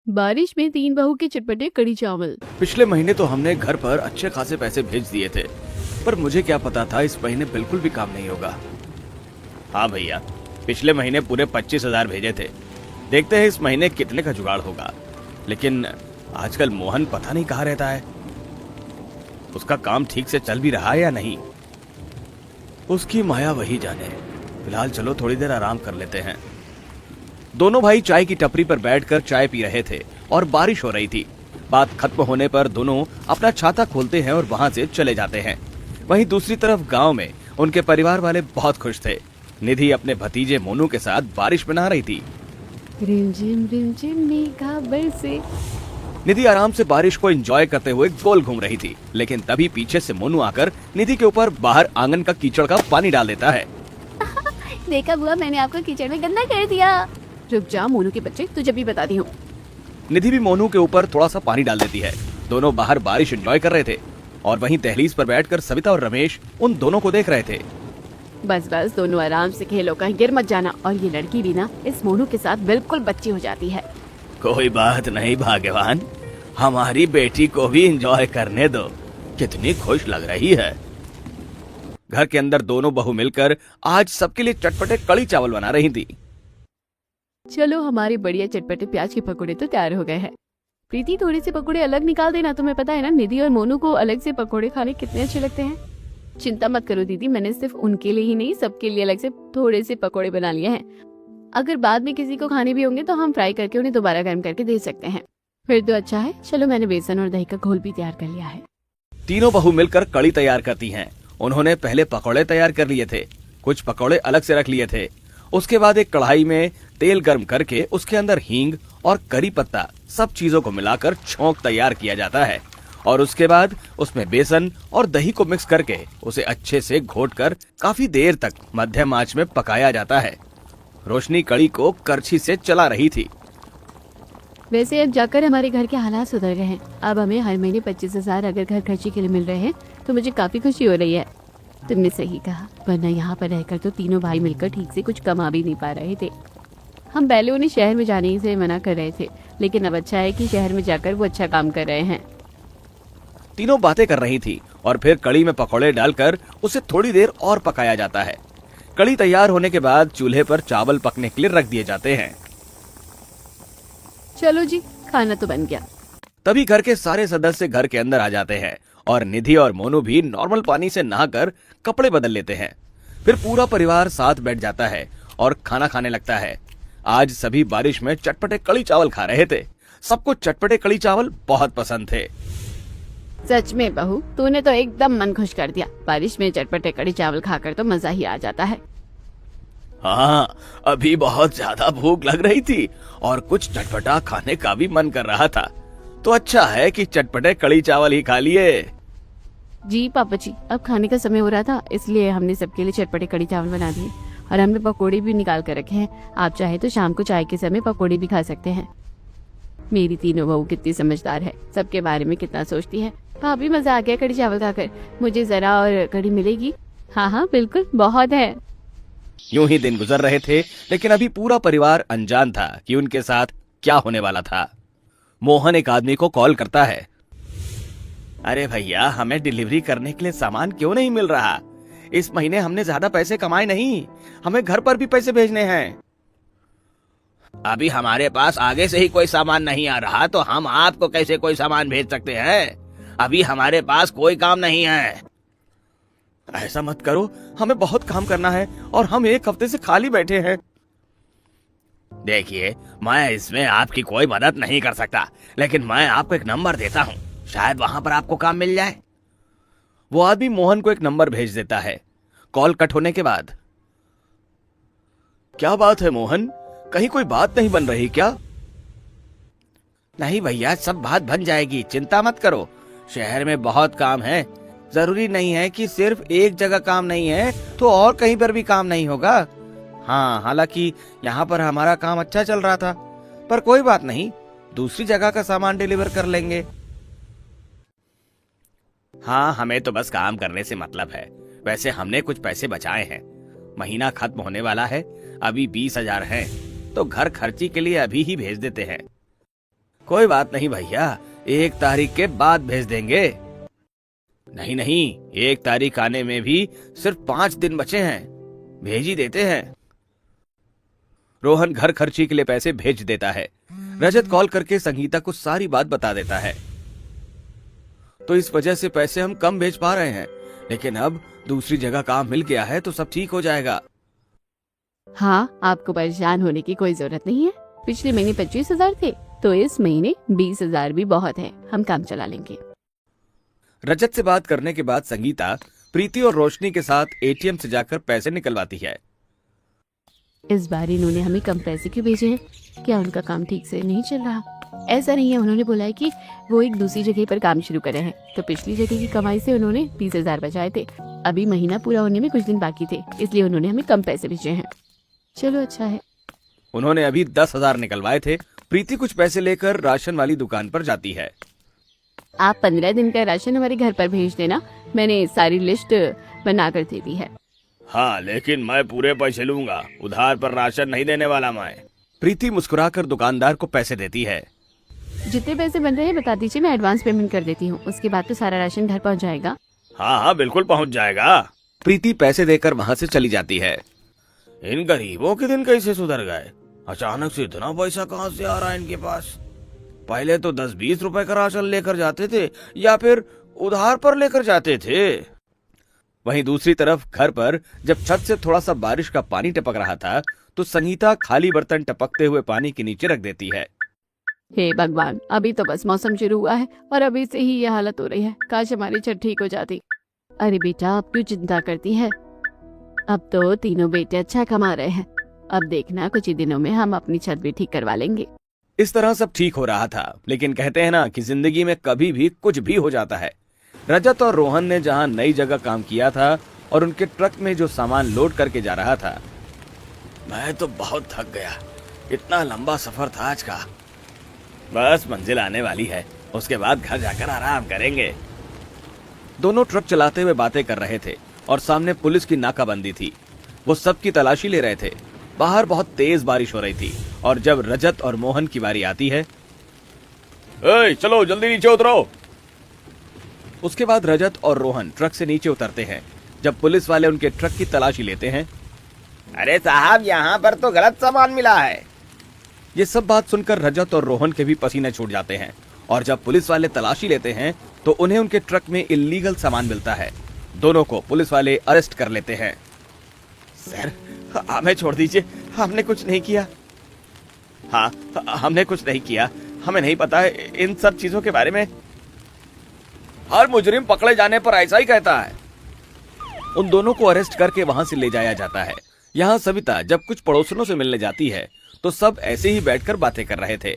बारिश में तीन बहू के चटपटे कड़ी चावल। पिछले महीने तो हमने घर पर अच्छे खासे पैसे भेज दिए थे, पर मुझे क्या पता था इस महीने बिल्कुल भी काम नहीं होगा। हाँ भैया, पिछले महीने पूरे 25,000 भेजे थे। देखते हैं इस महीने कितने का जुगाड़ होगा। लेकिन आजकल मोहन पता नहीं कहाँ रहता है। उसका काम ठीक से चल भी रहा है या नहीं, उसकी माया वही जाने। फिलहाल चलो थोड़ी देर आराम कर लेते हैं। दोनों भाई चाय की टपरी पर बैठकर चाय पी रहे थे और बारिश हो रही थी। बात खत्म होने पर दोनों अपना छाता खोलते हैं और वहां से चले जाते हैं। वहीं दूसरी तरफ गांव में उनके परिवार वाले बहुत खुश थे। निधि अपने भतीजे मोनू के साथ बारिश में नहा रही थी। रिमझिम मेघा बरसे। निधि आराम से बारिश को एंजॉय करते हुए गोल घूम रही थी, लेकिन तभी पीछे से मोनू आकर निधि के ऊपर बाहर आंगन का कीचड़ का पानी डाल देता है। देखा बुआ, मैंने आपको कीचड़ में गंदा कर दिया। रुक जा मोनू के बच्चे, तुझे भी बताती हूँ। निधि भी मोनू के ऊपर थोड़ा सा पानी डाल देती है। दोनों बाहर बारिश एंजॉय कर रहे थे और वहीं दहलीज पर बैठकर सविता और रमेश उन दोनों को देख रहे थे। बस बस दोनों आराम से खेलो, कहीं गिर मत जाना। और ये लड़की भी ना इस मोनू के साथ बिल्कुल बच्ची हो जाती है। कोई बात नहीं भाग्यवान, हमारी बेटी को भी एंजॉय करने दो। कितनी खुश लग रही है। घर के अंदर दोनों बहू मिलकर आज सबके लिए चटपटे कड़ी चावल बना रही थी। चलो, हमारे बढ़िया चटपटे प्याज के पकोड़े तो तैयार हो गए हैं। प्रीति, थोड़े से पकोड़े अलग निकाल देना। तुम्हें पता है ना, निधि और मोनू को अलग से पकोड़े खाने कितने अच्छे लगते हैं। चिंता मत करो दीदी, मैंने सिर्फ उनके लिए ही नहीं सबके लिए अलग से थोड़े से पकोड़े बना लिए हैं। अगर बाद में किसी को खाने भी होंगे तो हम फ्राई करके उन्हें दोबारा गर्म करके दे सकते हैं। फिर तो अच्छा है। चलो, मैंने बेसन और दही का घोल भी तैयार कर लिया है। तीनों बहू मिलकर कड़ी तैयार करती हैं। उन्होंने पहले पकौड़े तैयार कर लिए थे, कुछ पकौड़े अलग से रख लिए थे। उसके बाद एक कढ़ाई में तेल गर्म करके उसके अंदर हींग और करी पत्ता सब चीजों को मिलाकर छौंक तैयार किया जाता है और उसके बाद उसमें बेसन और दही को मिक्स करके उसे अच्छे से घोटकर काफी देर तक मध्यम आंच में पकाया जाता है। रोशनी कड़ी को करछी से चला रही थी। वैसे अब जाकर हमारे घर के हालात सुधर गए हैं। अब हमें हर महीने 25,000 अगर घर खर्ची के लिए मिल रहे हैं तो मुझे काफी खुशी हो रही है। तुमने सही कहा, वरना यहाँ पर रहकर तो तीनों भाई मिलकर ठीक से कुछ कमा भी नहीं पा रहे थे। हम पहले उन्हें शहर में जाने से मना कर रहे थे, लेकिन अब अच्छा है कि शहर में जाकर वो अच्छा काम कर रहे हैं। तीनों बातें कर रही थी और फिर कड़ी में पकौड़े डालकर उसे थोड़ी देर और पकाया जाता है। कड़ी तैयार होने के बाद चूल्हे पर चावल पकने के लिए रख दिए जाते हैं। चलो जी, खाना तो बन गया। तभी घर के सारे सदस्य घर के अंदर आ जाते हैं और निधि और मोनू भी नॉर्मल पानी से नहाकर कपड़े बदल लेते हैं। फिर पूरा परिवार साथ बैठ जाता है और खाना खाने लगता है। आज सभी बारिश में चटपटे कड़ी चावल खा रहे थे। सबको चटपटे कड़ी चावल बहुत पसंद थे। सच में बहू, तूने तो एकदम मन खुश कर दिया। बारिश में चटपटे कड़ी चावल खाकर तो मजा ही आ जाता है। हाँ, अभी बहुत ज्यादा भूख लग रही थी और कुछ चटपटा खाने का भी मन कर रहा था, तो अच्छा है कि चटपटे कड़ी चावल ही खा लिए। जी पापा जी, अब खाने का समय हो रहा था, इसलिए हमने सबके लिए चटपटे कड़ी चावल बना दिए और हमने पकोड़े भी निकाल कर रखे हैं। आप चाहे तो शाम को चाय के समय पकोड़े भी खा सकते हैं। मेरी तीनों बहू कितनी समझदार है, सबके बारे में कितना सोचती है। भाभी, मजा आ गया कड़ी चावल खाकर। मुझे जरा और कड़ी मिलेगी? हाँ हाँ बिल्कुल, बहुत है। यूं ही दिन गुजर रहे थे, लेकिन अभी पूरा परिवार अनजान था कि उनके साथ क्या होने वाला था। मोहन एक आदमी को कॉल करता है। अरे भैया, हमें डिलीवरी करने के लिए सामान क्यों नहीं मिल रहा? इस महीने हमने ज्यादा पैसे कमाए नहीं, हमें घर पर भी पैसे भेजने हैं। अभी हमारे पास आगे से ही कोई सामान नहीं आ रहा, तो हम आपको कैसे कोई सामान भेज सकते हैं? अभी हमारे पास कोई काम नहीं है। ऐसा मत करो, हमें बहुत काम करना है और हम एक हफ्ते से खाली बैठे हैं। देखिए, मैं इसमें आपकी कोई मदद नहीं कर सकता, लेकिन मैं आपको एक नंबर देता हूँ, शायद वहां पर आपको काम मिल जाए। वो आदमी मोहन को एक नंबर भेज देता है। कॉल कट होने के बाद, क्या बात है मोहन, कहीं कोई बात नहीं बन रही क्या? नहीं भैया, सब बात बन जाएगी, चिंता मत करो। शहर में बहुत काम है, जरूरी नहीं है कि सिर्फ एक जगह काम नहीं है तो और कहीं पर भी काम नहीं होगा। हाँ, हालांकि यहाँ पर हमारा काम अच्छा चल रहा था, पर कोई बात नहीं, दूसरी जगह का सामान डिलीवर कर लेंगे। हाँ, हमें तो बस काम करने से मतलब है। वैसे हमने कुछ पैसे बचाए हैं, महीना खत्म होने वाला है, अभी 20,000 हैं, तो घर खर्ची के लिए अभी ही भेज देते हैं। कोई बात नहीं भैया, 1 तारीख के बाद भेज देंगे। नहीं नहीं, 1 तारीख आने में भी सिर्फ 5 दिन बचे हैं, भेज ही देते हैं। रोहन घर खर्ची के लिए पैसे भेज देता है। रजत कॉल करके संगीता को सारी बात बता देता है। तो इस वजह से पैसे हम कम भेज पा रहे हैं, लेकिन अब दूसरी जगह काम मिल गया है तो सब ठीक हो जाएगा। हाँ, आपको परेशान होने की कोई जरूरत नहीं है। पिछले महीने 25,000 थे, तो इस महीने 20,000 भी बहुत है, हम काम चला लेंगे। रजत से बात करने के बाद संगीता प्रीति और रोशनी के साथ एटीएम से जाकर पैसे निकलवाती है। इस बार इन्होंने हमें कम पैसे क्यों भेजे हैं? क्या उनका काम ठीक से नहीं चल रहा? ऐसा नहीं है, उन्होंने बोला है कि वो एक दूसरी जगह पर काम शुरू करे हैं, तो पिछली जगह की कमाई से उन्होंने 20,000 बचाए थे। अभी महीना पूरा होने में कुछ दिन बाकी थे, इसलिए उन्होंने हमें कम पैसे भेजे हैं। चलो अच्छा है। उन्होंने अभी 10,000 निकलवाए थे। प्रीति कुछ पैसे लेकर राशन वाली दुकान पर जाती है। आप 15 दिन का राशन हमारे घर पर भेज देना, मैंने सारी लिस्ट बना कर दे दी है। हाँ, लेकिन मैं पूरे पैसे लूंगा, उधार पर राशन नहीं देने वाला मैं। प्रीति मुस्कुराकर दुकानदार को पैसे देती है। जितने पैसे बन रहे हैं बता दीजिए, मैं एडवांस पेमेंट कर देती हूँ, उसके बाद तो सारा राशन घर पहुँच जाएगा। हाँ हाँ, बिल्कुल पहुँच जाएगा। प्रीति पैसे देकर वहाँ से चली जाती है। इन गरीबों के दिन कैसे सुधर गए? अचानक से इतना पैसा कहाँ से आ रहा है इनके पास? पहले तो 10-20 रुपए का राशन लेकर जाते थे या फिर उधार पर लेकर जाते थे। वहीं दूसरी तरफ घर पर जब छत से थोड़ा सा बारिश का पानी टपक रहा था, तो संगीता खाली बर्तन टपकते हुए पानी के नीचे रख देती है। हे भगवान, अभी तो बस मौसम शुरू हुआ है और अभी से ही ये हालत हो रही है। काश हमारी छत ठीक हो जाती। अरे बेटा, अब क्यों चिंता करती है? अब तो तीनों बेटे अच्छा कमा रहे हैं, अब देखना कुछ ही दिनों में हम अपनी छत भी ठीक करवा लेंगे। इस तरह सब ठीक हो रहा था, लेकिन कहते हैं ना कि जिंदगी में कभी भी कुछ भी हो जाता है। रजत और रोहन ने जहां नई जगह काम किया था और उनके ट्रक में जो सामान लोड करके जा रहा था, मैं तो बहुत थक गया, इतना लंबा सफर था आज का। बस मंजिल आने वाली है, उसके बाद घर जाकर आराम करेंगे। दोनों ट्रक चलाते हुए बातें कर रहे थे और सामने पुलिस की नाकाबंदी थी। वो सबकी तलाशी ले रहे थे। बाहर बहुत तेज बारिश हो रही थी और जब रजत और मोहन की बारी आती है, चलो जल्दी नीचे उतरो। उसके बाद रजत और रोहन ट्रक से नीचे उतरते हैं। जब पुलिस वाले उनके ट्रक की तलाशी लेते हैं, अरे साहब, यहाँ पर तो गलत सामान मिला है। ये सब बात सुनकर रजत और रोहन के भी पसीने छूट जाते हैं और जब पुलिस वाले तलाशी लेते हैं तो उन्हें उनके ट्रक में इल्लीगल सामान मिलता है। दोनों को पुलिस वाले अरेस्ट कर लेते हैं। सर, हमें छोड़ दीजिए, हमने कुछ नहीं किया। हाँ, हमने कुछ नहीं किया, हमें नहीं पता है इन सब चीजों के बारे में। हर मुजरिम पकड़े जाने पर ऐसा ही कहता है। उन दोनों को अरेस्ट करके वहां से ले जाया जाता है। यहाँ सविता जब कुछ पड़ोसियों से मिलने जाती है तो सब ऐसे ही बैठकर बातें कर रहे थे।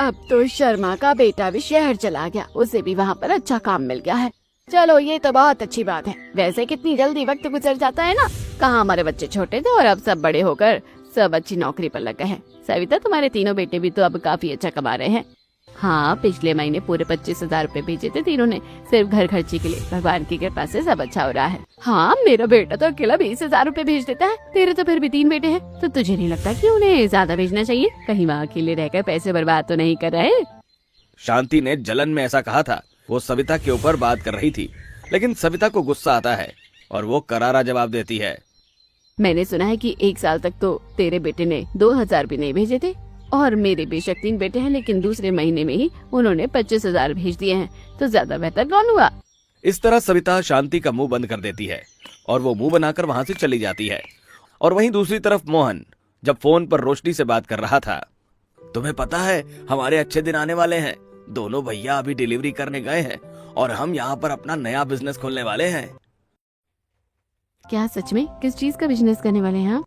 अब तो शर्मा का बेटा भी शहर चला गया, उसे भी वहाँ पर अच्छा काम मिल गया है। चलो, ये तो बहुत अच्छी बात है। वैसे कितनी जल्दी वक्त गुजर जाता है ना। कहाँ हमारे बच्चे छोटे थे और अब सब बड़े होकर सब अच्छी नौकरी पर लग गए हैं। सविता, तुम्हारे तीनों बेटे भी तो अब काफी अच्छा कमा रहे हैं। हाँ, पिछले महीने पूरे 25,000 रुपए भेजे थे तीनों ने, सिर्फ घर खर्ची के लिए। भगवान की कृपा से सब अच्छा हो रहा है। हाँ, मेरा बेटा तो अकेला 20,000 रुपए भेज देता है। तेरे तो फिर भी 3 बेटे हैं, तो तुझे नहीं लगता कि उन्हें ज्यादा भेजना चाहिए? कहीं वहाँ अकेले रहकर पैसे बर्बाद तो नहीं कर रहे? शांति ने जलन में ऐसा कहा था। वो सविता के ऊपर बात कर रही थी, लेकिन सविता को गुस्सा आता है और वो करारा जवाब देती है। मैंने सुना है कि 1 साल तक तो तेरे बेटे ने 2,000 भी नहीं भेजे थे, और मेरे बेशक 3 बेटे हैं, लेकिन दूसरे महीने में ही उन्होंने 25,000 भेज दिए हैं, तो ज्यादा बेहतर कौन हुआ? इस तरह सविता शांति का मुंह बंद कर देती है और वो मुंह बनाकर वहां से चली जाती है। और वहीं दूसरी तरफ मोहन जब फोन पर रोशनी से बात कर रहा था, तुम्हें पता है हमारे अच्छे दिन आने वाले हैं। दोनों भैया अभी डिलीवरी करने गए हैं और हम यहाँ पर अपना नया बिजनेस खोलने वाले हैं। क्या सच में? किस चीज का बिजनेस करने वाले हैं?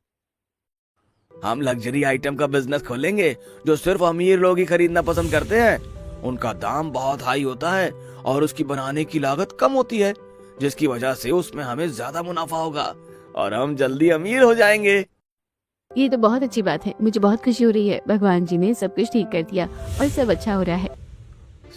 हम लग्जरी आइटम का बिजनेस खोलेंगे जो सिर्फ अमीर लोग ही खरीदना पसंद करते हैं। उनका दाम बहुत हाई होता है और उसकी बनाने की लागत कम होती है, जिसकी वजह से उसमें हमें ज्यादा मुनाफा होगा और हम जल्दी अमीर हो जाएंगे। ये तो बहुत अच्छी बात है, मुझे बहुत खुशी हो रही है। भगवान जी ने सब कुछ ठीक कर दिया और सब अच्छा हो रहा है।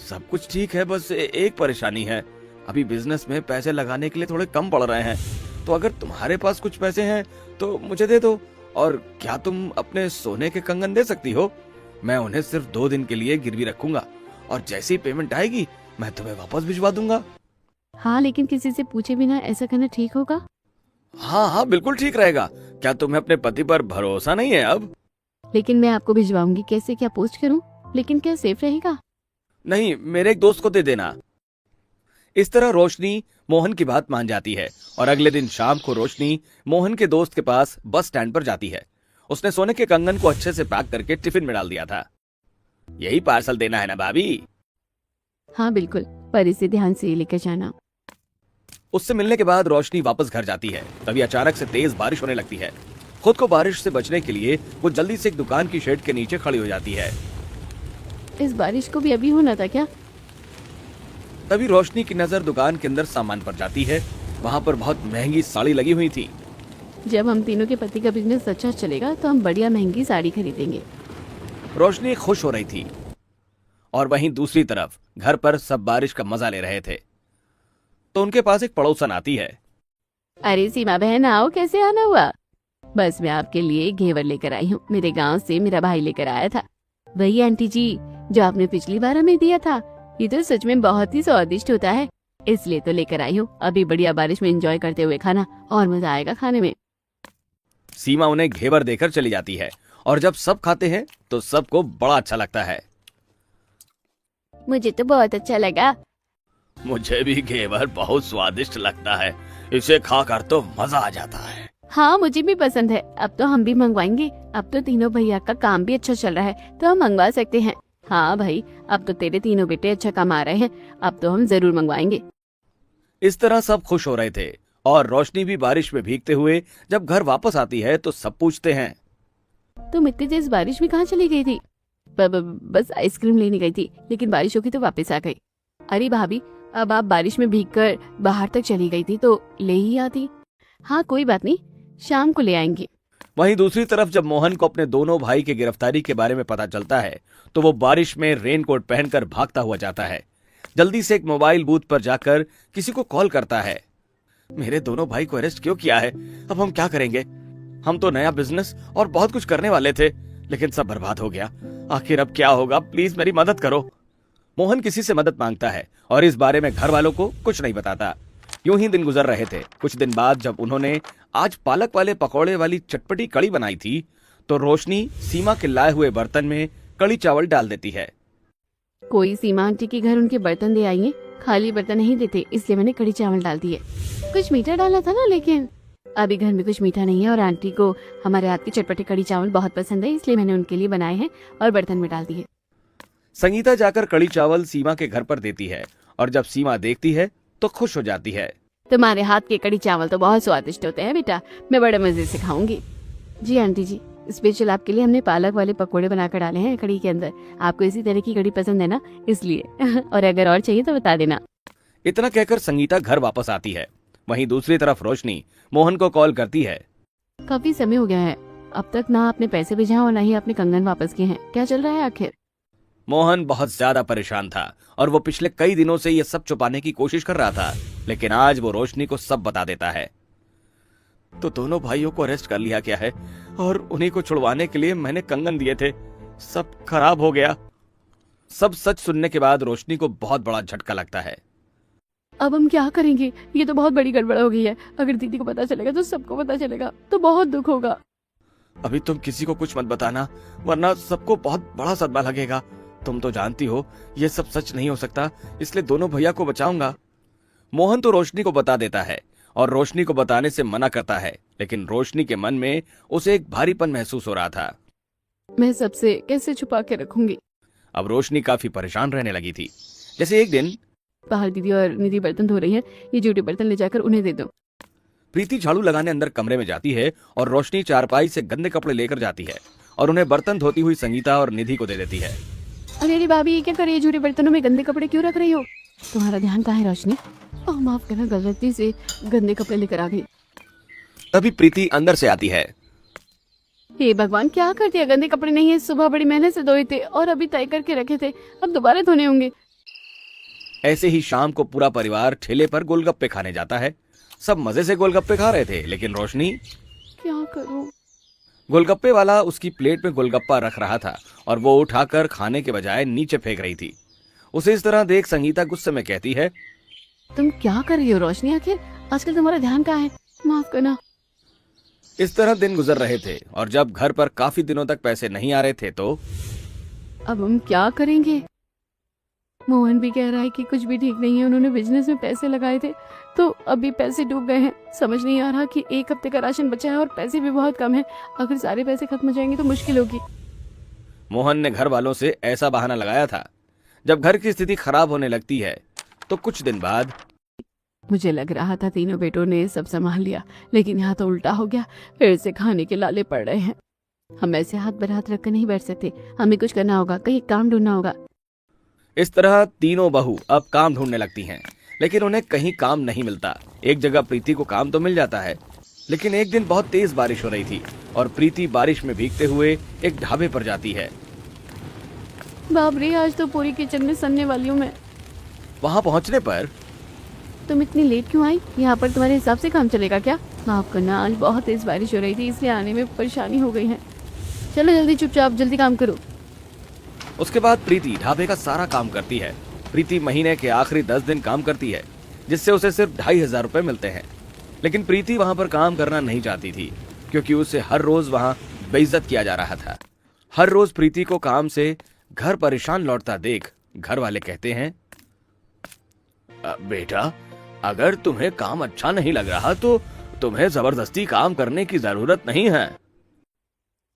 सब कुछ ठीक है, बस एक परेशानी है। अभी बिजनेस में पैसे लगाने के लिए थोड़े कम पड़ रहे हैं, तो अगर तुम्हारे पास कुछ पैसे हैं तो मुझे दे दो। और क्या तुम अपने सोने के कंगन दे सकती हो? मैं उन्हें सिर्फ 2 दिन के लिए गिरवी रखूंगा और जैसी पेमेंट आएगी मैं तुम्हें वापस भिजवा दूंगा। हाँ, लेकिन किसी से पूछे बिना ऐसा करना ठीक होगा? हाँ हाँ बिल्कुल ठीक रहेगा। क्या तुम्हें अपने पति पर भरोसा नहीं है अब? लेकिन मैं आपको भिजवाऊंगी कैसे, क्या पोस्ट करूं? लेकिन क्या सेफ रहेगा? नहीं, मेरे एक दोस्त को दे देना। इस तरह रोशनी मोहन की बात मान जाती है और अगले दिन शाम को रोशनी मोहन के दोस्त के पास बस स्टैंड पर जाती है। उसने सोने के कंगन को अच्छे से पैक करके टिफिन में डाल दिया था। यही पार्सल देना है ना भाभी? हाँ बिल्कुल, पर इसे ध्यान से लेकर जाना। उससे मिलने के बाद रोशनी वापस घर जाती है। तभी अचानक से तेज बारिश होने लगती है। खुद को बारिश से बचने के लिए वो जल्दी से एक दुकान की शेड के नीचे खड़ी हो जाती है। इस बारिश को भी अभी होना था क्या? तभी रोशनी की नजर दुकान के अंदर सामान पर जाती है। वहां पर बहुत महंगी साड़ी लगी हुई थी। जब हम तीनों के पति का बिजनेस अच्छा चलेगा तो हम बढ़िया महंगी साड़ी खरीदेंगे। रोशनी खुश हो रही थी और वहीं दूसरी तरफ घर पर सब बारिश का मजा ले रहे थे। तो उनके पास एक पड़ोसन आती है। अरे सीमा बहन आओ, कैसे आना हुआ? बस मैं आपके लिए घेवर लेकर आई हूँ, मेरे गांव से मेरा भाई लेकर आया था। वही आंटी जी जो आपने पिछली बार हमें दिया था। ये तो सच में बहुत ही स्वादिष्ट होता है, इसलिए तो लेकर आई हूँ। अभी बढ़िया बारिश में एंजॉय करते हुए खाना और मजा आएगा खाने में। सीमा उन्हें घेवर देकर चली जाती है और जब सब खाते हैं तो सबको बड़ा अच्छा लगता है। मुझे तो बहुत अच्छा लगा। मुझे भी घेवर बहुत स्वादिष्ट लगता है, इसे खाकर तो मजा आ जाता है। हाँ मुझे भी पसंद है। अब तो हम भी मंगवाएंगे। अब तो तीनों भैया का काम भी अच्छा चल रहा है तो हम मंगवा सकते हैं। हाँ भाई, अब तो तेरे तीनों बेटे अच्छा कमा रहे हैं, अब तो हम जरूर मंगवाएंगे। इस तरह सब खुश हो रहे थे और रोशनी भी बारिश में भीगते हुए जब घर वापस आती है तो सब पूछते हैं, तुम इतनी तेज बारिश में कहाँ चली गई थी? बस आइसक्रीम लेने गई थी, लेकिन बारिश होगी तो वापस आ गई। अरे भाभी, अब आप बारिश में भीगकर बाहर तक चली गई थी तो ले ही आती। हाँ कोई बात नहीं, शाम को ले आएंगे। वहीं दूसरी तरफ जब मोहन को अपने दोनों भाई की गिरफ्तारी के बारे में पता चलता है तो वो बारिश में रेनकोट पहनकर भागता हुआ जाता है। जल्दी से एक मोबाइल बूथ पर जाकर किसी को कॉल करता है। मेरे दोनों भाई को अरेस्ट क्यों किया है? अब हम क्या करेंगे? हम तो नया बिजनेस और बहुत कुछ करने वाले थे, लेकिन सब बर्बाद हो गया। आखिर अब क्या होगा? प्लीज मेरी मदद करो। मोहन किसी से मदद मांगता है और इस बारे में घर वालों को कुछ नहीं बताता। यूं ही दिन गुजर रहे थे। कुछ दिन बाद जब उन्होंने आज पालक वाले पकौड़े वाली चटपटी कड़ी बनाई थी तो रोशनी सीमा के लाए हुए बर्तन में कड़ी चावल डाल देती है। कोई सीमा आंटी के घर उनके बर्तन दे आइए, खाली बर्तन नहीं देते, इसलिए मैंने कड़ी चावल डाल दिए। कुछ मीठा डालना था ना, लेकिन अभी घर में कुछ मीठा नहीं है और आंटी को हमारे हाथ की चटपटी कड़ी चावल बहुत पसंद है, इसलिए मैंने उनके लिए बनाए हैं और बर्तन में डाल दिए। संगीता जाकर कड़ी चावल सीमा के घर पर देती है और जब सीमा देखती है तो खुश हो जाती है। तुम्हारे हाथ के कड़ी चावल तो बहुत स्वादिष्ट होते हैं बेटा, मैं बड़े मजे से खाऊंगी। जी आंटी जी, स्पेशल आपके लिए हमने पालक वाले पकोड़े बनाकर डाले हैं कड़ी के अंदर। आपको इसी तरह की कड़ी पसंद है ना, इसलिए और अगर और चाहिए तो बता देना। इतना कहकर संगीता घर वापस आती है। वहीं दूसरी तरफ रोशनी मोहन को कॉल करती है। काफी समय हो गया है, अब तक ना आपने पैसे भेजा और ना ही आपने कंगन वापस किए हैं, क्या चल रहा है आखिर? मोहन बहुत ज्यादा परेशान था और वो पिछले कई दिनों से ये सब छुपाने की कोशिश कर रहा था, लेकिन आज वो रोशनी को सब बता देता है। तो दोनों भाइयों को अरेस्ट कर लिया गया है और उन्हीं को छुड़वाने के लिए मैंने कंगन दिए थे, सब खराब हो गया। सब सच सुनने के बाद रोशनी को बहुत बड़ा झटका लगता है। अब हम क्या करेंगे? ये तो बहुत बड़ी गड़बड़ हो गई है। अगर दीदी को पता चलेगा तो सबको पता चलेगा, तो बहुत दुख होगा। अभी तुम किसी को कुछ मत बताना, वरना सबको बहुत बड़ा सदमा लगेगा। तुम तो जानती हो ये सब सच नहीं हो सकता, इसलिए दोनों भैया को बचाऊंगा। मोहन तो रोशनी को बता देता है और रोशनी को बताने से मना करता है, लेकिन रोशनी के मन में उसे एक भारीपन महसूस हो रहा था। मैं सबसे कैसे छुपा के रखूंगी? अब रोशनी काफी परेशान रहने लगी थी। जैसे एक दिन बाहर दीदी और निधि बर्तन धो रही है, ये जूठे बर्तन ले जाकर उन्हें दे दो। प्रीति झाड़ू लगाने अंदर कमरे में जाती है और रोशनी चारपाई से गंदे कपड़े लेकर जाती है और उन्हें बर्तन धोती हुई संगीता और निधि को दे देती है। अरे भाभी, ये क्या कर रही है? जूठे बर्तनों में गंदे कपड़े क्यों रख रही हो? तुम्हारा ध्यान कहाँ है रोशनी? ओह माफ करना, गलती से गंदे कपड़े लेकर आ गई। तभी प्रीति अंदर से आती है। हे भगवान, क्या कर दिया? गंदे कपड़े नहीं है, सुबह बड़ी मेहनत से धोए थे और अभी तय करके रखे थे, अब दोबारा धोने होंगे। ऐसे ही शाम को पूरा परिवार ठेले पर गोलगप्पे खाने जाता है। सब मजे से गोलगप्पे खा रहे थे, लेकिन रोशनी क्या करूं? गोलगप्पे वाला उसकी प्लेट में गोलगप्पा रख रहा था और वो उठाकर खाने के बजाय नीचे फेंक रही थी। उसे इस तरह देख संगीता गुस्से में कहती है, तुम क्या कर रही हो रोशनी? आखिर आजकल तुम्हारा ध्यान कहाँ है? माफ करना। इस तरह दिन गुजर रहे थे और जब घर पर काफी दिनों तक पैसे नहीं आ रहे थे तो अब हम क्या करेंगे? मोहन भी कह रहा है कि कुछ भी ठीक नहीं है। उन्होंने बिजनेस में पैसे लगाए थे तो अभी पैसे डूब गए हैं। समझ नहीं आ रहा कि एक हफ्ते का राशन बचा है और पैसे भी बहुत कम है। अगर सारे पैसे खत्म हो जाएंगे तो मुश्किल होगी। मोहन ने घर वालों से ऐसा बहाना लगाया था। जब घर की स्थिति खराब होने लगती है तो कुछ दिन बाद मुझे लग रहा था तीनों बेटों ने सब संभाल लिया, लेकिन यहाँ तो उल्टा हो गया। फिर से खाने के लाले पड़ रहे हैं। हम ऐसे हाथ पर हाथ रखकर नहीं बैठ सकते। हमें कुछ करना होगा, कहीं काम ढूंढना होगा। इस तरह तीनों बहू अब काम ढूंढने लगती हैं, लेकिन उन्हें कहीं काम नहीं मिलता। एक जगह प्रीति को काम तो मिल जाता है, लेकिन एक दिन बहुत तेज बारिश हो रही थी और प्रीति बारिश में भीगते हुए एक ढाबे पर जाती है। बाप रे, आज तो पूरी किचन में सनने वाली हूँ मैं। वहां पहुंचने पर तुम इतनी लेट क्यों आई? यहाँ पर तुम्हारे हिसाब से काम चलेगा क्या? माफ करना, आज बहुत तेज बारिश हो रही थी, इसलिए आने में परेशानी हो गई है। चलो जल्दी, चुपचाप जल्दी काम करो। उसके बाद प्रीति ढाबे का सारा काम करती है। प्रीति महीने के आखिरी 10 दिन काम करती है, जिससे उसे सिर्फ 2500 रुपए मिलते हैं। लेकिन प्रीति वहां पर काम करना नहीं चाहती थी, क्योंकि उसे हर रोज वहां बेइज्जत किया जा रहा था। हर रोज प्रीति को काम से घर परेशान लौटता देख घर वाले कहते हैं, बेटा, अगर तुम्हें काम अच्छा नहीं लग रहा तो तुम्हें जबरदस्ती काम करने की जरूरत नहीं है।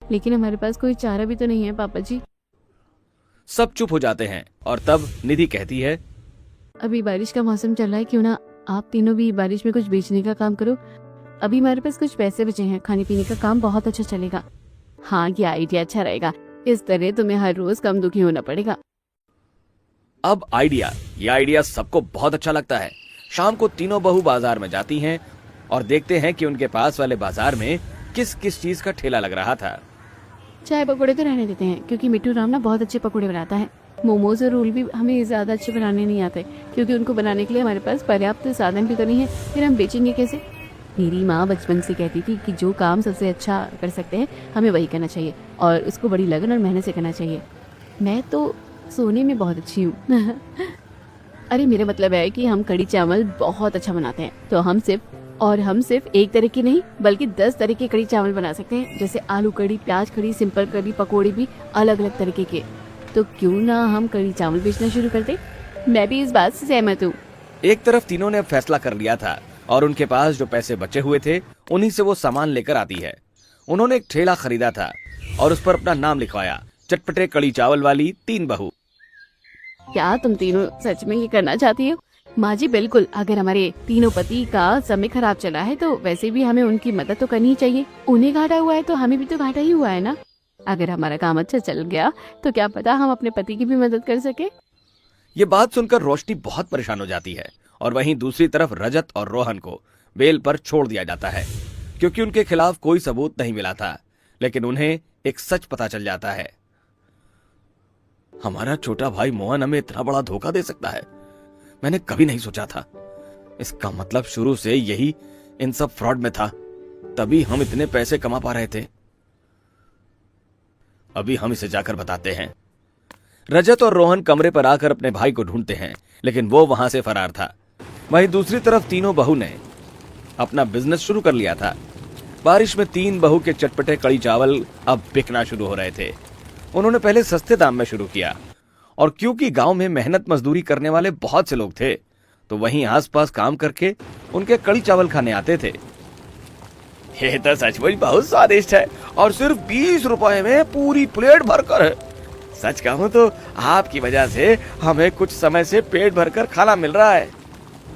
लेकिन हमारे पास कोई चारा भी तो नहीं है पापा जी। सब चुप हो जाते हैं और तब निधि कहती है, अभी बारिश का मौसम चल रहा है, क्यों ना आप तीनों भी बारिश में कुछ बेचने का काम करो। अभी हमारे पास कुछ पैसे बचे हैं, खाने पीने का काम बहुत अच्छा चलेगा। हाँ, ये आइडिया अच्छा रहेगा। इस तरह तुम्हें हर रोज कम दुखी होना पड़ेगा। अब ये आइडिया सबको बहुत अच्छा लगता है। शाम को तीनों बहू बाजार में जाती हैं और देखते हैं कि उनके पास वाले बाजार में किस किस चीज का ठेला लग रहा था। चाय पकौड़े तो रहने देते हैं, क्योंकि मिट्टू राम ना बहुत अच्छे पकौड़े बनाता है। मोमोज और रोल भी हमें ज्यादा अच्छे बनाने नहीं आते, क्योंकि उनको बनाने के लिए हमारे पास पर्याप्त साधन भी तो नहीं है। फिर हम बेचेंगे कैसे? मेरी माँ बचपन से कहती थी कि जो काम सबसे अच्छा कर सकते हैं हमें वही करना चाहिए और उसको बड़ी लगन और मेहनत से करना चाहिए। मैं तो सोने में बहुत अच्छी हूँ। अरे मेरा मतलब है कि हम कड़ी चावल बहुत अच्छा बनाते हैं, तो हम सिर्फ एक तरह की नहीं बल्कि 10 तरह के कड़ी चावल बना सकते हैं, जैसे आलू कड़ी, प्याज कड़ी, सिंपल कड़ी, पकोड़े भी अलग अलग तरीके के। तो क्यों ना हम कड़ी चावल बेचना शुरू कर दें? मैं भी इस बात से सहमत हूँ। एक तरफ तीनों ने अब फैसला कर लिया था और उनके पास जो पैसे बचे हुए थे उन्हीं से वो सामान लेकर आती है। उन्होंने एक ठेला खरीदा था और उस पर अपना नाम लिखवाया, चटपटे कड़ी चावल वाली 3 बहू। क्या तुम तीनों सच में ये करना चाहती हो? माँ जी बिल्कुल। अगर हमारे तीनों पति का समय खराब चला है तो वैसे भी हमें उनकी मदद तो करनी ही चाहिए। उन्हें घाटा हुआ है तो हमें भी तो घाटा ही हुआ है ना। अगर हमारा काम अच्छा चल गया तो क्या पता हम अपने पति की भी मदद कर सके। ये बात सुनकर रोशनी बहुत परेशान हो जाती है और वहीं दूसरी तरफ रजत और रोहन को बेल पर छोड़ दिया जाता है, क्योंकि उनके खिलाफ कोई सबूत नहीं मिला था। लेकिन उन्हें एक सच पता चल जाता है, हमारा छोटा भाई मोहन हमें इतना बड़ा धोखा दे सकता है, मैंने कभी नहीं सोचा था। इसका मतलब शुरू से यही इन सब फ्रॉड में था, तभी हम इतने पैसे कमा पा रहे थे। अभी हम इसे जाकर बताते हैं। रजत और रोहन कमरे पर आकर अपने भाई को ढूंढते हैं, लेकिन वो वहां से फरार था। वहीं दूसरी तरफ तीनों बहू ने अपना बिजनेस शुरू कर लिया था। बारिश में 3 बहू के चटपटे कड़ी चावल अब बिकना शुरू हो रहे थे। उन्होंने पहले सस्ते दाम में शुरू किया और क्योंकि गांव में मेहनत मजदूरी करने वाले बहुत से लोग थे, तो वहीं आसपास काम करके उनके कड़ी चावल खाने आते थे। ये तो सचमुच बहुत स्वादिष्ट है और सिर्फ 20 रुपए में पूरी प्लेट भरकर है। सच कहूं तो आपकी वजह से हमें कुछ समय से पेट भरकर खाना मिल रहा है।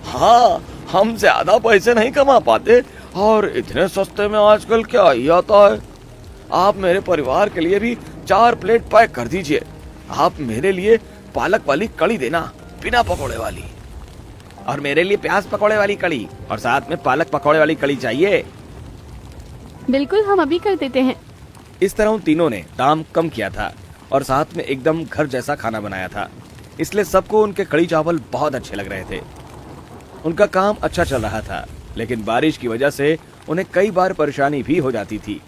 हाँ, हम ज्यादा पैसे नहीं कमा पाते और इतने सस्ते में आजकल क्या ही आता है। आप मेरे परिवार के लिए भी 4 प्लेट पैक कर दीजिए। आप मेरे लिए पालक वाली कड़ी देना, बिना पकोड़े वाली, और मेरे लिए प्याज पकोड़े वाली कड़ी और साथ में पालक पकोड़े वाली कड़ी चाहिए। बिल्कुल, हम अभी कर देते हैं। इस तरह उन तीनों ने दाम कम किया था और साथ में एकदम घर जैसा खाना बनाया था, इसलिए सबको उनके कड़ी चावल बहुत अच्छे लग रहे थे। उनका काम अच्छा चल रहा था, लेकिन बारिश की वजह से उन्हें कई बार परेशानी भी हो जाती थी।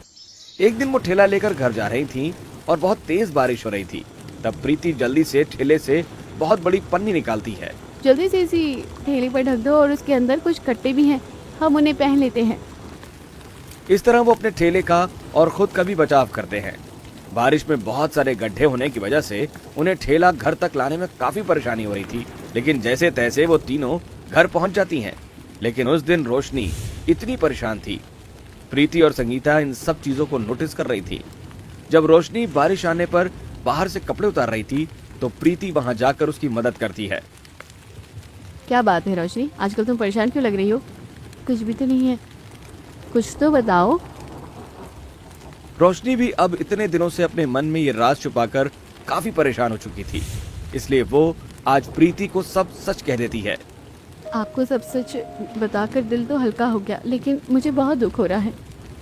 एक दिन वो ठेला लेकर घर जा रही थी और बहुत तेज बारिश हो रही थी। तब प्रीति जल्दी से ठेले से बहुत बड़ी पन्नी निकालती है। जल्दी से इसी ठेले पर ढक दो और उसके अंदर कुछ कट्टे भी हैं, हम उन्हें पहन लेते हैं। इस तरह वो अपने ठेले का और खुद का भी बचाव करते हैं। बारिश में बहुत सारे गड्ढे होने की वजह से उन्हें ठेला घर तक लाने में काफी परेशानी हो रही थी, लेकिन जैसे तैसे वो तीनों घर पहुंच जाती हैं। लेकिन उस दिन रोशनी इतनी परेशान थी। प्रीति और संगीता इन सब चीजों को नोटिस कर रही थी। जब रोशनी बारिश आने पर बाहर से कपड़े उतार रही थी तो प्रीति वहां जाकर उसकी मदद करती है। क्या बात है रोशनी, आजकल तुम परेशान क्यों लग रही हो? कुछ भी तो नहीं है, कुछ तो बताओ। रोशनी भी अब इतने दिनों से अपने मन में ये राज छुपाकर काफी परेशान हो चुकी थी, इसलिए वो आज प्रीति को सब सच कह देती है। आपको सब सच बताकर दिल तो हल्का हो गया, लेकिन मुझे बहुत दुख हो रहा है।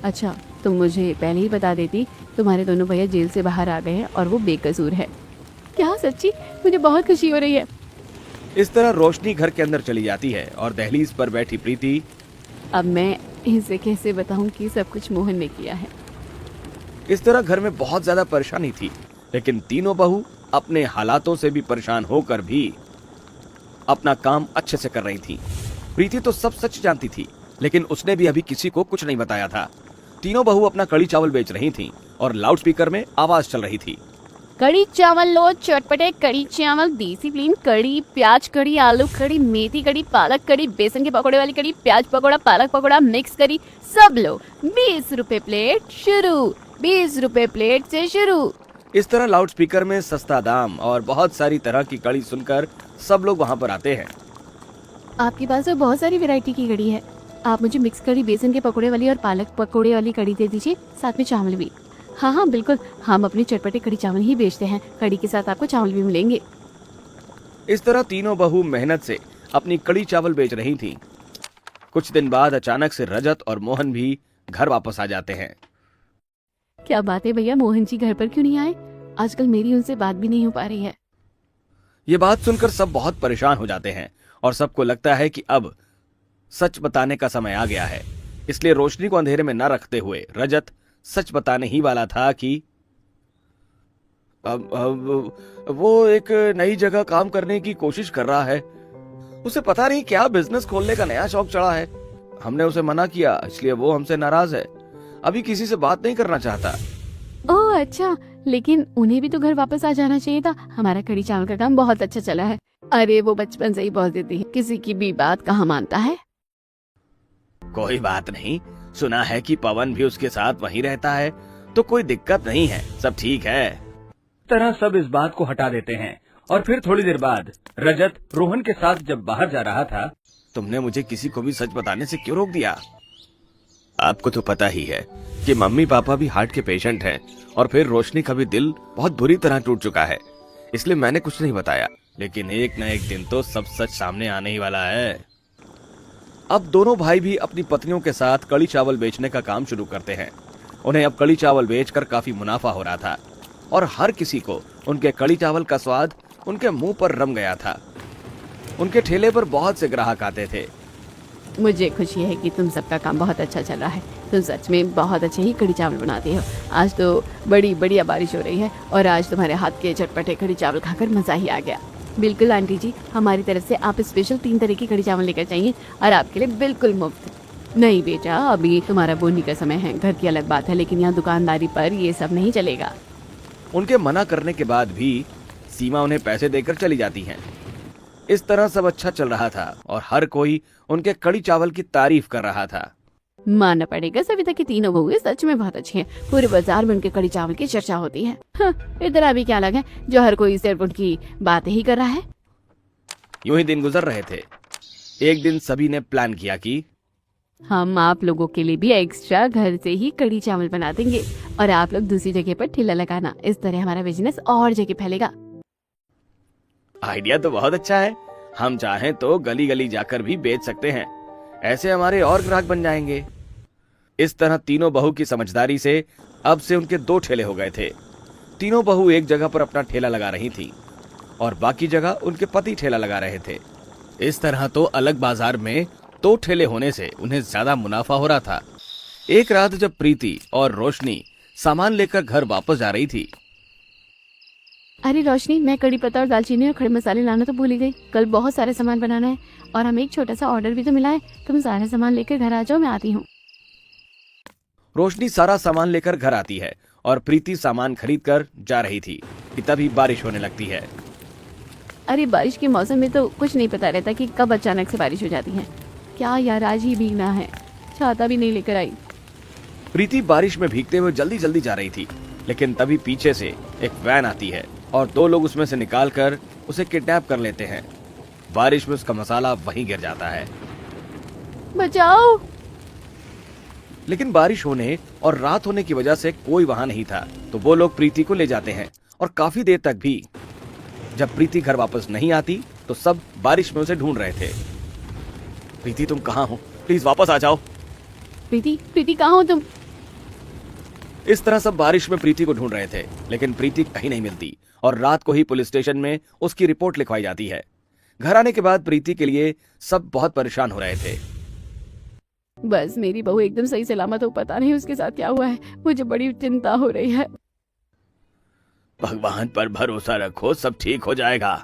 अच्छा, तुम मुझे पहले ही बता देती, तुम्हारे दोनों भैया जेल से बाहर आ गए हैं और वो बेकसूर है। क्या सच्ची? मुझे बहुत खुशी हो रही है। इस तरह रोशनी घर के अंदर चली जाती है और दहलीज पर बैठी प्रीति, अब मैं इसे कैसे बताऊं कि सब कुछ मोहन ने किया है। इस तरह घर में बहुत ज्यादा परेशानी थी, लेकिन तीनों बहू अपने हालातों से भी परेशान होकर भी अपना काम अच्छे से कर रही थी। प्रीति तो सब सच जानती थी, लेकिन उसने भी अभी किसी को कुछ नहीं बताया था। तीनों बहू अपना कड़ी चावल बेच रही थीं और लाउडस्पीकर में आवाज चल रही थी। कड़ी चावल लो, चटपटे कड़ी चावल, देसी प्लेन कड़ी, प्याज कड़ी, आलू कड़ी, मेथी कड़ी, पालक कड़ी, बेसन के पकौड़े वाली कड़ी, प्याज पकौड़ा, पालक पकौड़ा, मिक्स कड़ी, सब लो। 20 रुपए प्लेट शुरू, 20 रुपए प्लेट से शुरू। इस तरह लाउडस्पीकर में सस्ता दाम और बहुत सारी तरह की कड़ी सुनकर सब लोग वहां पर आते हैं। आपके पास तो बहुत सारी वैरायटी की कड़ी है। आप मुझे मिक्स कड़ी, बेसन के पकौड़े वाली और पालक पकौड़े वाली कड़ी दे दीजिए, साथ में चावल भी। हाँ हाँ बिल्कुल, हम अपने चटपटे कड़ी चावल ही बेचते हैं, कड़ी के साथ आपको चावल भी मिलेंगे। इस तरह तीनों बहू मेहनत से अपनी कड़ी चावल बेच रही थीं। कुछ दिन बाद अचानक से रजत और मोहन भी घर वापस आ जाते हैं। क्या बात है भैया, मोहन जी घर पर क्यों नहीं आए? आजकल मेरी उनसे बात भी नहीं हो पा रही है। ये बात सुनकर सब बहुत परेशान हो जाते हैं और सबको लगता है कि अब सच बताने का समय आ गया है। इसलिए रोशनी को अंधेरे में न रखते हुए रजत सच बताने ही वाला था कि अब वो एक नई जगह काम करने की कोशिश कर रहा है। उसे पता नहीं क्या बिजनेस खोलने का नया शौक चढ़ा है। हमने उसे मना किया, इसलिए वो हमसे नाराज है। अभी किसी से बात नहीं करना चाहता। ओह अच्छा, लेकिन उन्हें भी तो घर वापस आ जाना चाहिए था। हमारा कड़ी चावल का काम बहुत अच्छा चला है। अरे वो बचपन से ही बहुत जिद्दी है, किसी की भी बात कहाँ मानता है। कोई बात नहीं, सुना है कि पवन भी उसके साथ वहीं रहता है, तो कोई दिक्कत नहीं है, सब ठीक है। तरह सब इस बात को हटा देते हैं और फिर थोड़ी देर बाद रजत रोहन के साथ जब बाहर जा रहा था। तुमने मुझे किसी को भी सच बताने से क्यों रोक दिया? आपको तो पता ही है कि मम्मी पापा भी हार्ट के पेशेंट हैं और फिर रोशनी का भी दिल बहुत बुरी तरह टूट चुका है, इसलिए मैंने कुछ नहीं बताया। लेकिन एक न एक दिन तो सब सच सामने आने ही वाला है। अब दोनों भाई भी अपनी पत्नियों के साथ कड़ी चावल बेचने का काम शुरू करते हैं। उन्हें अब कड़ी चावल बेचकर काफी मुनाफा हो रहा था और हर किसी को उनके कड़ी चावल का स्वाद उनके मुंह पर रम गया था। उनके ठेले पर बहुत से ग्राहक आते थे। मुझे खुशी है कि तुम सबका काम बहुत अच्छा चल रहा है। तुम सच में बहुत अच्छे ही कड़ी चावल बनाते हो। आज तो बड़ी बढ़िया बारिश हो रही है और आज तुम्हारे हाथ के चटपटे कड़ी चावल खाकर मजा ही आ गया। बिल्कुल आंटी जी, हमारी तरफ से आप स्पेशल 3 तरह की कड़ी चावल लेकर चाहिए और आपके लिए बिल्कुल मुफ्त। नहीं बेटा, अभी तुम्हारा बोनी का समय है, घर की अलग बात है, लेकिन यहाँ दुकानदारी पर ये सब नहीं चलेगा। उनके मना करने के बाद भी सीमा उन्हें पैसे देकर चली जाती हैं। इस तरह सब अच्छा चल रहा था और हर कोई उनके कड़ी चावल की तारीफ कर रहा था। मानना पड़ेगा, सविता की तीनों बहुएं सच में बहुत अच्छी हैं। पूरे बाजार में उनके कड़ी चावल की चर्चा होती है। इधर अभी क्या अलग है जो हर कोई सिर्फ उनकी बातें ही कर रहा है। यूं ही दिन गुजर रहे थे। एक दिन सभी ने प्लान किया कि हम आप लोगों के लिए भी एक्स्ट्रा घर से ही कड़ी चावल बना देंगे और आप लोग दूसरी जगह पर ठेला लगाना। इस तरह हमारा बिजनेस और जगह फैलेगा। आइडिया तो बहुत अच्छा है। हम चाहें तो गली गली जाकर भी बेच सकते हैं, ऐसे हमारे और ग्राहक बन जाएंगे। इस तरह तीनों बहू की समझदारी से अब से उनके 2 ठेले हो गए थे। तीनों बहू एक जगह पर अपना ठेला लगा रही थी और बाकी जगह उनके पति ठेला लगा रहे थे। इस तरह तो अलग बाजार में 2 ठेले होने से उन्हें ज्यादा मुनाफा हो रहा था। एक रात जब प्रीति और रोशनी सामान लेकर घर वापस जा रही थी। अरे रोशनी, मैं कड़ी पत्ता और दालचीनी और खड़े मसाले लाना तो भूल ही गई। कल बहुत सारे सामान बनाना है और हमें एक छोटा सा ऑर्डर भी तो मिला है। तुम सारा सामान लेकर घर आ जाओ, मैं आती हूँ। रोशनी सारा सामान लेकर घर आती है और प्रीति सामान खरीद कर जा रही थी कि तभी बारिश होने लगती है। अरे बारिश के मौसम में तो कुछ नहीं पता रहता कि कब अचानक से बारिश हो जाती है। क्या यार, आज ही भीगना है। छाता भी नहीं लेकर आई। प्रीति बारिश में भीगते हुए जल्दी जल्दी जा रही थी, लेकिन तभी पीछे से एक वैन आती है और 2 लोग उसमें से निकालकर उसे किडनैप कर लेते हैं। बारिश में उसका मसाला वहीं गिर जाता है। बचाओ। लेकिन बारिश होने और रात होने की वजह से कोई वहां नहीं था, तो वो लोग प्रीति को ले जाते हैं और काफी देर तक भी जब प्रीति घर वापस नहीं आती तो सब बारिश में उसे ढूंढ रहे थे। प्रीति, तुम कहाँ हो? प्लीज वापस आ जाओ। प्रीति, प्रीति कहाँ हो तुम? इस तरह सब बारिश में प्रीति को ढूंढ रहे थे, लेकिन प्रीति कहीं नहीं मिलती और रात को ही पुलिस स्टेशन में उसकी रिपोर्ट लिखवाई जाती है। घर आने के बाद प्रीति के लिए सब बहुत परेशान हो रहे थे। बस मेरी बहू एकदम सही सलामत हो, पता नहीं उसके साथ क्या हुआ है। मुझे बड़ी चिंता हो रही है। भगवान पर भरोसा रखो, सब ठीक हो जाएगा।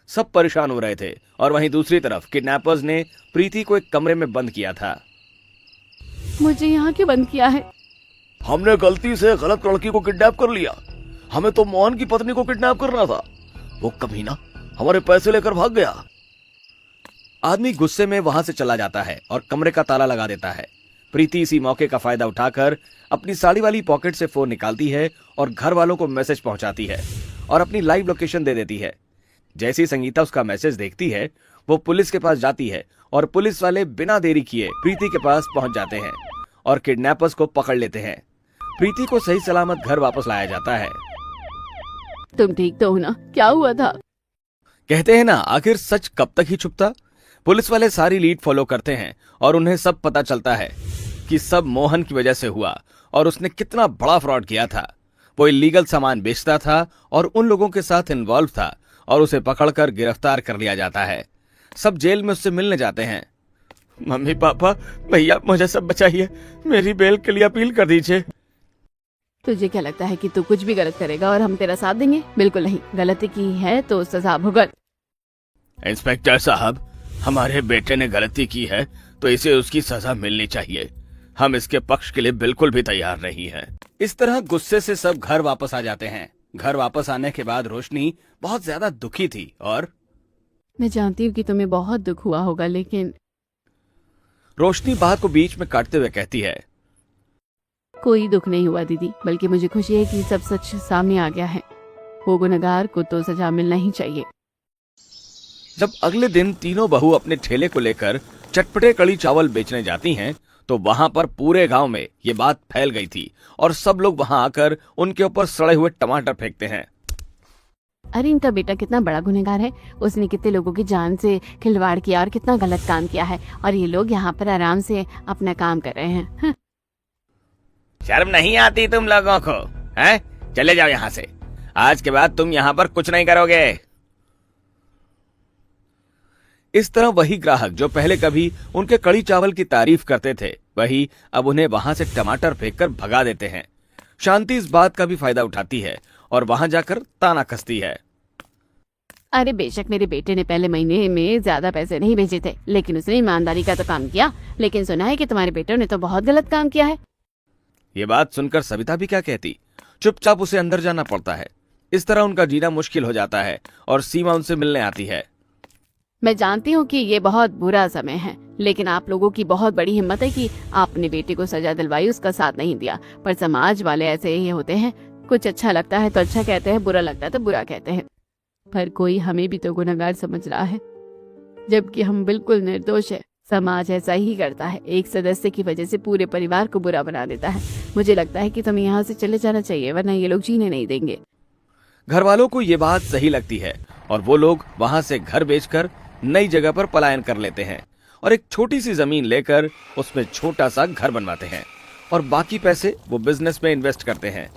सब परेशान हो रहे थे और वहीं दूसरी तरफ किडनैपर्स ने प्रीति को एक कमरे में बंद किया था। मुझे यहाँ क्यों बंद किया है? हमने गलती से गलत लड़की को किडनैप कर लिया। हमें तो मोहन की पत्नी को किडनैप करना था। वो कमीना हमारे पैसे लेकर भाग गया। आदमी गुस्से में वहां से चला जाता है और कमरे का ताला लगा देता है। प्रीति इसी मौके का फायदा उठाकर अपनी साड़ी वाली पॉकेट से फोन निकालती है और घर वालों को मैसेज पहुंचाती है और अपनी लाइव लोकेशन दे देती है। जैसी संगीता उसका मैसेज देखती है, वो पुलिस के पास जाती है और पुलिस वाले बिना देरी किए प्रीति के पास पहुंच जाते हैं और किडनैपर्स को पकड़ लेते हैं। प्रीति को सही सलामत घर वापस लाया जाता है। तुम ठीक तो हो ना? क्या हुआ था? कहते हैं ना, आखिर सच कब तक ही छुपता। पुलिस वाले सारी लीड फॉलो करते हैं और उन्हें सब पता चलता है कि सब मोहन की वजह से हुआ और उसने कितना बड़ा फ्रॉड किया था। वो इलीगल सामान बेचता था और उन लोगों के साथ इन्वॉल्व था और उसे पकड़कर गिरफ्तार कर लिया जाता है। सब जेल में उससे मिलने जाते हैं। मम्मी, पापा, भैया, मुझे सब बचाइए। मेरी बेल के लिए अपील कर दीजिए। तुझे क्या लगता है कि तू कुछ भी गलत करेगा और हम तेरा साथ देंगे? बिल्कुल नहीं। गलती की है तो सजा भुगत। इंस्पेक्टर साहब, हमारे बेटे ने गलती की है तो इसे उसकी सजा मिलनी चाहिए। हम इसके पक्ष के लिए बिल्कुल भी तैयार नहीं हैं। इस तरह गुस्से से सब घर वापस आ जाते हैं। घर वापस आने के बाद रोशनी बहुत ज्यादा दुखी थी और मैं जानती हूँ कि तुम्हें बहुत दुख हुआ होगा, लेकिन रोशनी बात को बीच में काटते हुए कहती है, कोई दुख नहीं हुआ दीदी, बल्कि मुझे खुशी है कि सब सच सामने आ गया है। वो गुनहगार को तो सजा मिलना ही चाहिए। जब अगले दिन तीनों बहू अपने ठेले को लेकर चटपटे कड़ी चावल बेचने जाती हैं, तो वहां पर पूरे गांव में ये बात फैल गई थी और सब लोग वहां आकर उनके ऊपर सड़े हुए टमाटर फेंकते हैं। अरे इनका बेटा कितना बड़ा गुनहगार है। उसने कितने लोगों की जान से खिलवाड़ किया और कितना गलत काम किया है, और ये लोग यहाँ पर आराम से अपना काम कर रहे हैं। शर्म नहीं आती तुम लोगों को? हैं? चले जाओ यहाँ से। आज के बाद तुम यहाँ पर कुछ नहीं करोगे। इस तरह वही ग्राहक जो पहले कभी उनके कड़ी चावल की तारीफ करते थे, वही अब उन्हें वहां से टमाटर फेंककर भगा देते हैं। शांति इस बात का भी फायदा उठाती है और वहां जाकर ताना कसती है। अरे बेशक मेरे बेटे ने पहले महीने में ज्यादा पैसे नहीं भेजे थे, लेकिन उसने ईमानदारी का तो काम किया। लेकिन सुना है कि तुम्हारे बेटे ने तो बहुत गलत काम किया है। ये बात सुनकर सविता भी क्या कहती। चुपचाप उसे अंदर जाना पड़ता है। इस तरह उनका जीना मुश्किल हो जाता है और सीमा उनसे मिलने आती है। मैं जानती हूँ कि ये बहुत बुरा समय है, लेकिन आप लोगों की बहुत बड़ी हिम्मत है कि आपने बेटे को सजा दिलवाई, उसका साथ नहीं दिया। पर समाज वाले ऐसे ही होते हैं। कुछ अच्छा लगता है तो अच्छा कहते हैं, बुरा लगता है तो बुरा कहते हैं। पर कोई हमें भी तो गुनहगार समझ रहा है, जबकि हम बिल्कुल निर्दोष है। समाज ऐसा ही करता है, एक सदस्य की वजह से पूरे परिवार को बुरा बना देता है। मुझे लगता है कि तुम्हें यहाँ से चले जाना चाहिए, वरना ये लोग जीने नहीं देंगे। घर वालों को ये बात सही लगती है और वो लोग वहां से घर बेचकर नई जगह पर पलायन कर लेते हैं और एक छोटी सी जमीन लेकर उसमें छोटा सा घर बनवाते हैं और बाकी पैसे वो बिजनेस में इन्वेस्ट करते हैं।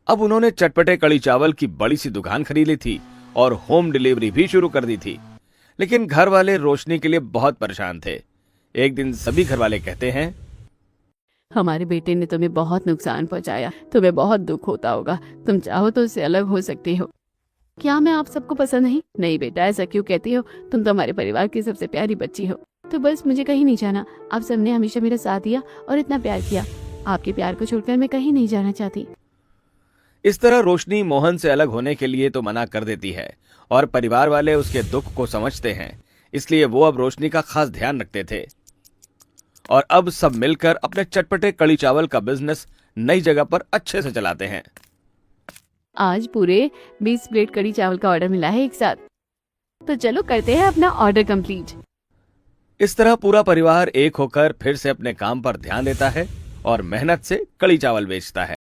अब उन्होंने चटपटे कड़ी चावल की बड़ी सी दुकान खरीद ली थी और होम डिलीवरी भी शुरू कर दी थी। लेकिन घर वाले रोशनी के लिए बहुत परेशान थे। एक दिन सभी घर वाले कहते हैं, हमारे बेटे ने तुम्हें बहुत नुकसान पहुंचाया, तुम्हें बहुत दुख होता होगा। तुम चाहो तो उससे अलग हो सकती हो। क्या मैं आप सबको पसंद नहीं? नहीं बेटा, ऐसा क्यों कहती हो? तुम तो हमारे परिवार की सबसे प्यारी बच्ची हो। तो बस मुझे कहीं नहीं जाना। आप सबने हमेशा मेरा साथ दिया और इतना प्यार किया। आपके प्यार को छोड़कर मैं कहीं नहीं जाना चाहती। इस तरह रोशनी मोहन से अलग होने के लिए तो मना कर देती है और परिवार वाले उसके दुख को समझते हैं, इसलिए वो अब रोशनी का खास ध्यान रखते थे और अब सब मिलकर अपने चटपटे कड़ी चावल का बिजनेस नई जगह पर अच्छे से चलाते हैं। आज पूरे 20 प्लेट कड़ी चावल का ऑर्डर मिला है एक साथ। तो चलो करते हैं अपना ऑर्डर कंप्लीट। इस तरह पूरा परिवार एक होकर फिर से अपने काम पर ध्यान देता है और मेहनत से कड़ी चावल बेचता है।